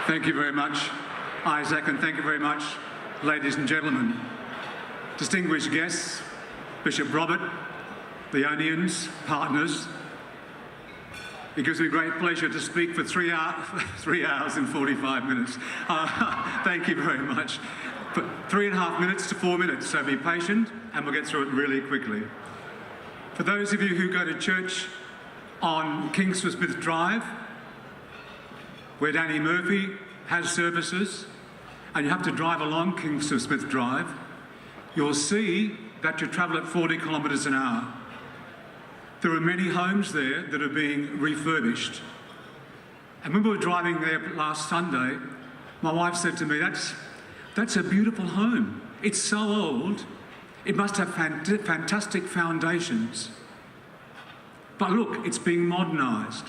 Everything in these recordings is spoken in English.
Thank you very much, Isaac, and thank you very much, ladies and gentlemen. Distinguished guests, Bishop Robert, the Ionians, partners, it gives me great pleasure to speak for 3 hours and 45 minutes. Thank you very much. For 3.5 minutes to 4 minutes, so be patient and we'll get through it really quickly. For those of you who go to church on Kingsford Smith Drive, where Danny Murphy has services, and you have to drive along Kingsford Smith Drive, you'll see that you travel at 40 kilometres an hour. There are many homes there that are being refurbished. And when we were driving there last Sunday, my wife said to me, that's a beautiful home. It's so old, it must have fantastic foundations. But look, it's being modernised.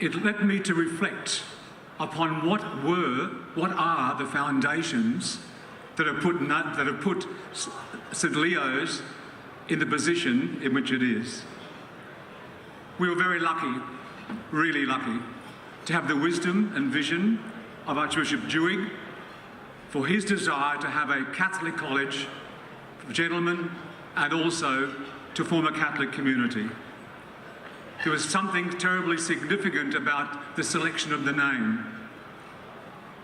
It led me to reflect upon what are the foundations that have put St Leo's in the position in which it is. We were very lucky, really lucky, to have the wisdom and vision of Archbishop Dewey for his desire to have a Catholic college for gentlemen and also to form a Catholic community. There was something terribly significant about the selection of the name.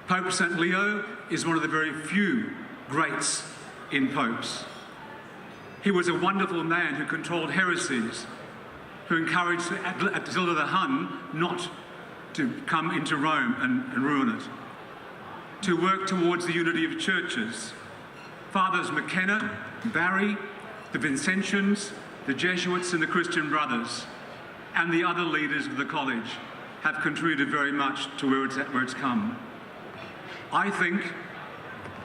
Pope St Leo is one of the very few greats in popes. He was a wonderful man who controlled heresies, who encouraged Attila the Hun not to come into Rome and ruin it, to work towards the unity of churches. Fathers McKenna, Barry, the Vincentians, the Jesuits and the Christian Brothers, and the other leaders of the college have contributed very much to where it's come. I think,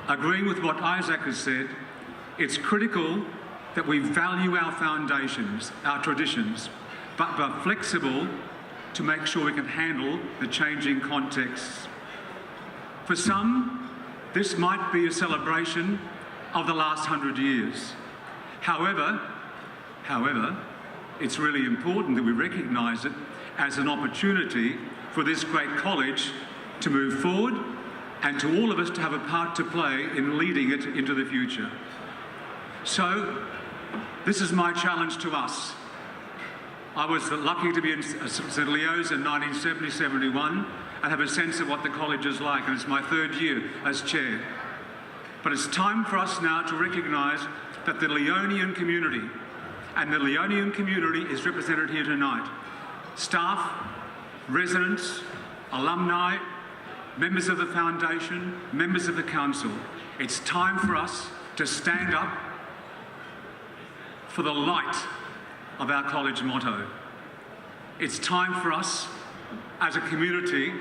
agreeing with what Isaac has said, it's critical that we value our foundations, our traditions, but are flexible to make sure we can handle the changing contexts. For some, this might be a celebration of the last 100 years. However, it's really important that we recognise it as an opportunity for this great college to move forward and to all of us to have a part to play in leading it into the future. So, this is my challenge to us. I was lucky to be in St Leo's in 1970-71 and have a sense of what the college is like, and it's my 3rd year as chair. But it's time for us now to recognise that the Leonian community, and the Leonian community is represented here tonight. Staff, residents, alumni, members of the foundation, members of the council. It's time for us to stand up for the light of our college motto. It's time for us as a community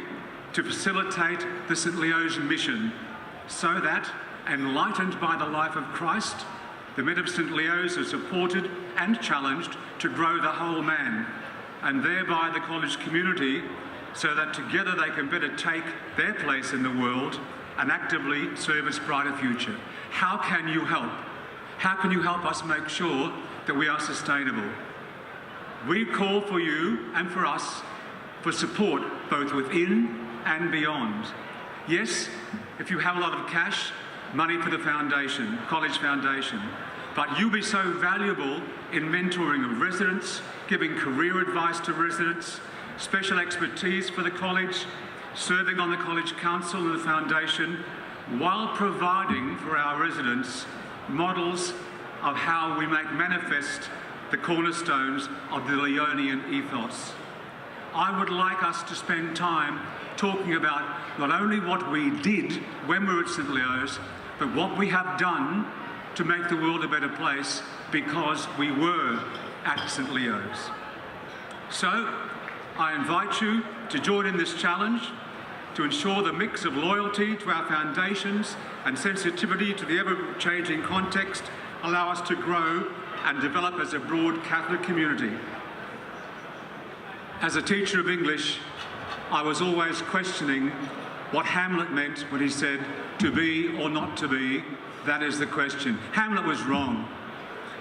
to facilitate the St Leo's mission so that, enlightened by the life of Christ, the men of St Leo's are supported and challenged to grow the whole man, and thereby the college community, so that together they can better take their place in the world and actively serve its brighter future. How can you help? How can you help us make sure that we are sustainable? We call for you and for us for support both within and beyond. Yes, if you have a lot of cash, money for the foundation, college foundation, but you'll be so valuable in mentoring of residents, giving career advice to residents, special expertise for the college, serving on the college council and the foundation, while providing for our residents models of how we make manifest the cornerstones of the Leonian ethos. I would like us to spend time talking about not only what we did when we were at St Leo's, but what we have done to make the world a better place because we were at St Leo's. So, I invite you to join in this challenge to ensure the mix of loyalty to our foundations and sensitivity to the ever-changing context allow us to grow and develop as a broad Catholic community. As a teacher of English, I was always questioning what Hamlet meant when he said, "To be or not to be, that is the question." Hamlet was wrong.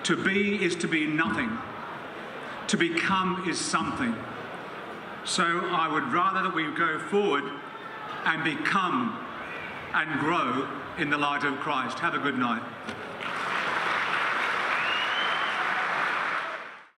To be is to be nothing. To become is something. So I would rather that we go forward and become and grow in the light of Christ. Have a good night.